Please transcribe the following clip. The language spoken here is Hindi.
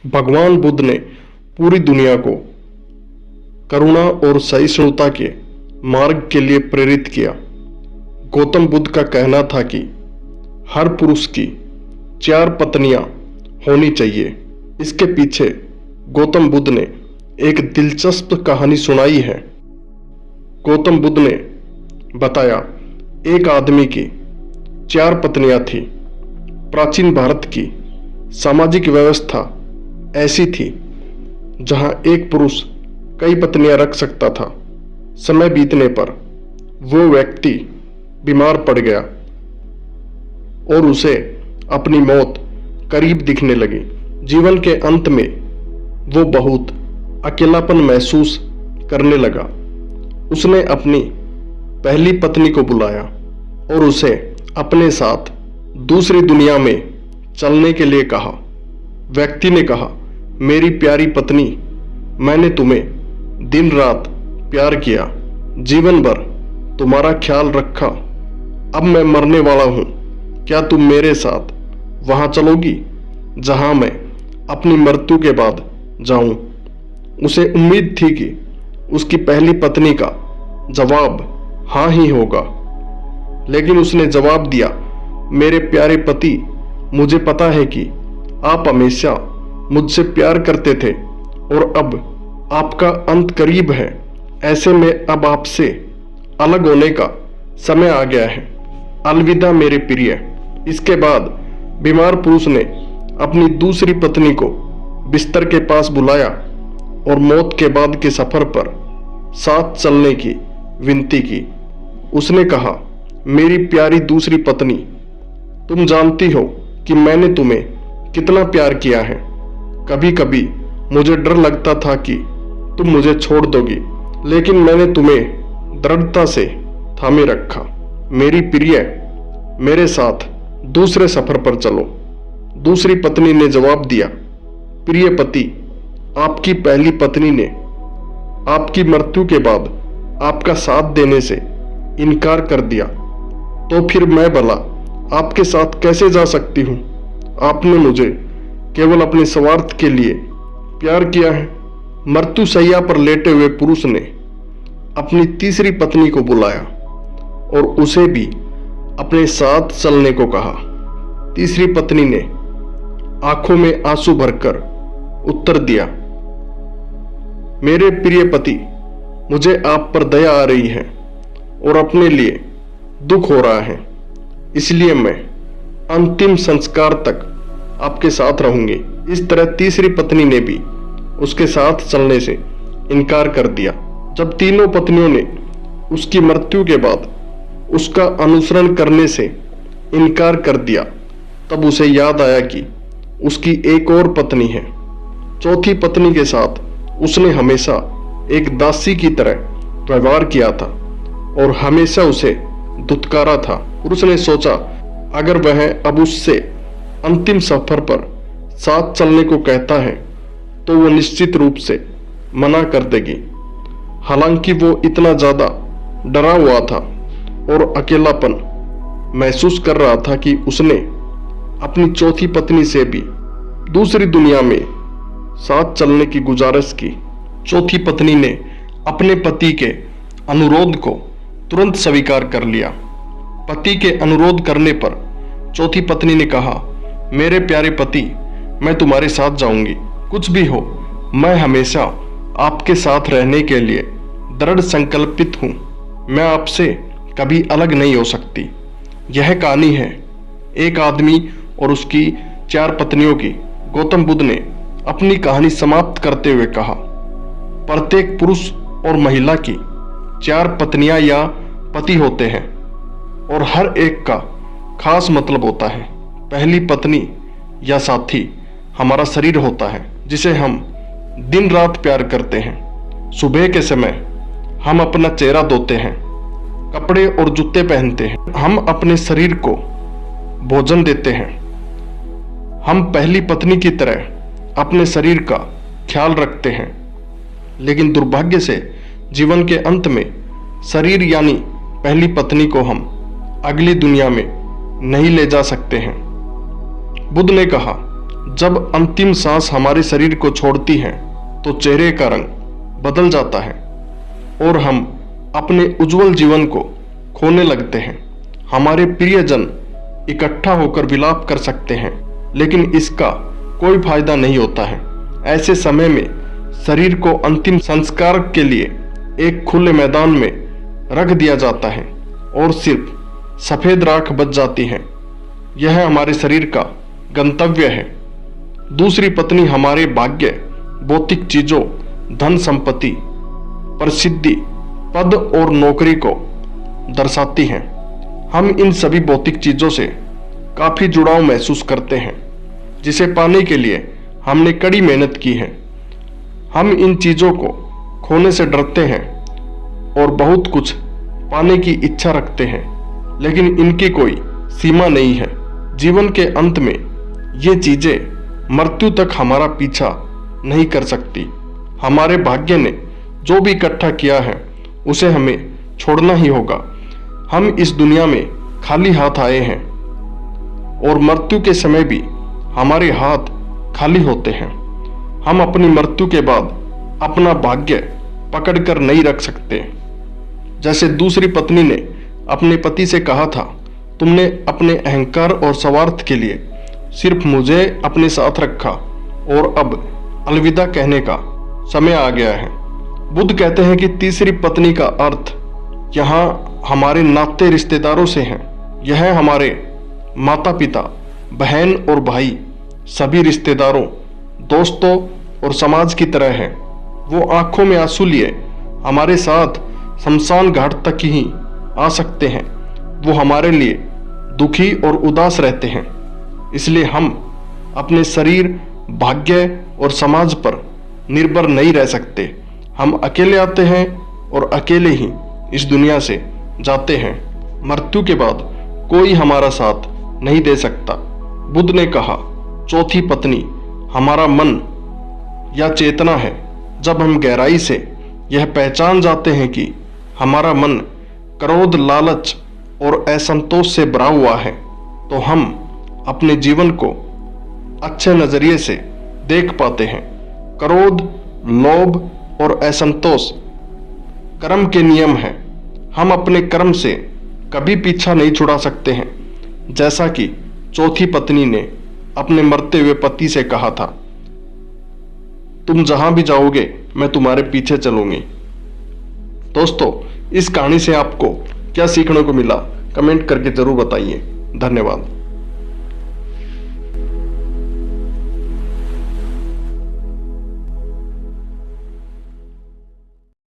भगवान बुद्ध ने पूरी दुनिया को करुणा और सहिष्णुता के मार्ग के लिए प्रेरित किया। गौतम बुद्ध का कहना था कि हर पुरुष की 4 पत्नियां होनी चाहिए। इसके पीछे गौतम बुद्ध ने एक दिलचस्प कहानी सुनाई है। गौतम बुद्ध ने बताया, एक आदमी की 4 पत्नियां थी। प्राचीन भारत की सामाजिक व्यवस्था ऐसी थी जहां एक पुरुष कई पत्नियां रख सकता था। समय बीतने पर वो व्यक्ति बीमार पड़ गया और उसे अपनी मौत करीब दिखने लगी। जीवन के अंत में वो बहुत अकेलापन महसूस करने लगा। उसने अपनी पहली पत्नी को बुलाया और उसे अपने साथ दूसरी दुनिया में चलने के लिए कहा। व्यक्ति ने कहा, मेरी प्यारी पत्नी, मैंने तुम्हें दिन रात प्यार किया, जीवन भर तुम्हारा ख्याल रखा। अब मैं मरने वाला हूं, क्या तुम मेरे साथ वहां चलोगी जहां मैं अपनी मृत्यु के बाद जाऊं? उसे उम्मीद थी कि उसकी पहली पत्नी का जवाब हाँ ही होगा, लेकिन उसने जवाब दिया, मेरे प्यारे पति, मुझे पता है कि आप हमेशा मुझसे प्यार करते थे और अब आपका अंत करीब है। ऐसे में अब आपसे अलग होने का समय आ गया है। अलविदा मेरे प्रिय। इसके बाद बीमार पुरुष ने अपनी दूसरी पत्नी को बिस्तर के पास बुलाया और मौत के बाद के सफर पर साथ चलने की विनती की। उसने कहा, मेरी प्यारी दूसरी पत्नी, तुम जानती हो कि मैंने तुम्हें कितना प्यार किया है। कभी कभी मुझे डर लगता था कि तुम मुझे छोड़ दोगी, लेकिन मैंने तुम्हें दृढ़ता से थामे रखा। मेरी प्रिय, मेरे साथ दूसरे सफर पर चलो। दूसरी पत्नी ने जवाब दिया, प्रिय पति, आपकी पहली पत्नी ने आपकी मृत्यु के बाद आपका साथ देने से इनकार कर दिया, तो फिर मैं भला आपके साथ कैसे जा सकती हूँ? आपने मुझे केवल अपने स्वार्थ के लिए प्यार किया है। मृत्यु शैया पर लेटे हुए पुरुष ने अपनी तीसरी पत्नी को बुलाया और उसे भी अपने साथ चलने को कहा। तीसरी पत्नी ने आंखों में आंसू भरकर उत्तर दिया, मेरे प्रिय पति, मुझे आप पर दया आ रही है और अपने लिए दुख हो रहा है, इसलिए मैं अंतिम संस्कार तक आपके साथ रहूंगी। इस तरह तीसरी पत्नी ने भी उसके साथ चलने से इनकार कर दिया। जब तीनों पत्नियों ने उसकी मृत्यु के बाद उसका अनुसरण करने से इनकार कर दिया, तब उसे याद आया कि उसकी एक और पत्नी है। चौथी पत्नी के साथ उसने हमेशा एक दासी की तरह व्यवहार किया था और हमेशा उसे धुतकारा था। पुरुष ने सोचा, अगर वह अब उससे अंतिम सफर पर साथ चलने को कहता है तो वो निश्चित रूप से मना कर देगी। हालांकि वो इतना ज्यादा डरा हुआ था और अकेलापन महसूस कर रहा था कि उसने अपनी चौथी पत्नी से भी दूसरी दुनिया में साथ चलने की गुजारिश की। चौथी पत्नी ने अपने पति के अनुरोध को तुरंत स्वीकार कर लिया। पति के अनुरोध करने पर चौथी पत्नी ने कहा, मेरे प्यारे पति, मैं तुम्हारे साथ जाऊंगी। कुछ भी हो, मैं हमेशा आपके साथ रहने के लिए दृढ़ संकल्पित हूं। मैं आपसे कभी अलग नहीं हो सकती। यह कहानी है एक आदमी और उसकी 4 पत्नियों की। गौतम बुद्ध ने अपनी कहानी समाप्त करते हुए कहा, प्रत्येक पुरुष और महिला की 4 पत्नियां या पति होते हैं और हर एक का खास मतलब होता है। पहली पत्नी या साथी हमारा शरीर होता है, जिसे हम दिन रात प्यार करते हैं। सुबह के समय हम अपना चेहरा धोते हैं, कपड़े और जूते पहनते हैं, हम अपने शरीर को भोजन देते हैं। हम पहली पत्नी की तरह अपने शरीर का ख्याल रखते हैं, लेकिन दुर्भाग्य से जीवन के अंत में शरीर यानी पहली पत्नी को हम अगली दुनिया में नहीं ले जा सकते हैं। बुद्ध ने कहा, जब अंतिम सांस हमारे शरीर को छोड़ती है तो चेहरे का रंग बदल जाता है और हम अपने उज्जवल जीवन को खोने लगते हैं। हमारे प्रियजन इकट्ठा होकर विलाप कर सकते हैं, लेकिन इसका कोई फायदा नहीं होता है। ऐसे समय में शरीर को अंतिम संस्कार के लिए एक खुले मैदान में रख दिया जाता है और सिर्फ सफेद राख बच जाती है। यह हमारे शरीर का गंतव्य है। दूसरी पत्नी हमारे भाग्य, भौतिक चीजों, धन संपत्ति, प्रसिद्धि, पद और नौकरी को दर्शाती हैं। हम इन सभी भौतिक चीजों से काफी जुड़ाव महसूस करते हैं, जिसे पाने के लिए हमने कड़ी मेहनत की है। हम इन चीजों को खोने से डरते हैं और बहुत कुछ पाने की इच्छा रखते हैं, लेकिन इनकी कोई सीमा नहीं है। जीवन के अंत में ये चीजें मृत्यु तक हमारा पीछा नहीं कर सकती। हमारे भाग्य ने जो भी इकट्ठा किया है उसे हमें छोड़ना ही होगा। हम इस दुनिया में खाली हाथ आए हैं और मृत्यु के समय भी हमारे हाथ खाली होते हैं। हम अपनी मृत्यु के बाद अपना भाग्य पकड़कर नहीं रख सकते। जैसे दूसरी पत्नी ने अपने पति से कहा था, तुमने अपने अहंकार और स्वार्थ के लिए सिर्फ मुझे अपने साथ रखा और अब अलविदा कहने का समय आ गया है। बुद्ध कहते हैं कि तीसरी पत्नी का अर्थ यहाँ हमारे नाते रिश्तेदारों से है। यह हमारे माता पिता, बहन और भाई, सभी रिश्तेदारों, दोस्तों और समाज की तरह है। वो आंखों में आंसू लिए हमारे साथ शमशान घाट तक ही आ सकते हैं। वो हमारे लिए दुखी और उदास रहते हैं। इसलिए हम अपने शरीर, भाग्य और समाज पर निर्भर नहीं रह सकते। हम अकेले आते हैं और अकेले ही इस दुनिया से जाते हैं। मृत्यु के बाद कोई हमारा साथ नहीं दे सकता। बुद्ध ने कहा, चौथी पत्नी हमारा मन या चेतना है। जब हम गहराई से यह पहचान जाते हैं कि हमारा मन क्रोध, लालच और असंतोष से भरा हुआ है, तो हम अपने जीवन को अच्छे नजरिए से देख पाते हैं। क्रोध, लोभ और असंतोष कर्म के नियम हैं। हम अपने कर्म से कभी पीछा नहीं छुड़ा सकते हैं। जैसा कि चौथी पत्नी ने अपने मरते हुए पति से कहा था, तुम जहां भी जाओगे मैं तुम्हारे पीछे चलूंगी। दोस्तों, इस कहानी से आपको क्या सीखने को मिला, कमेंट करके जरूर बताइए। धन्यवाद।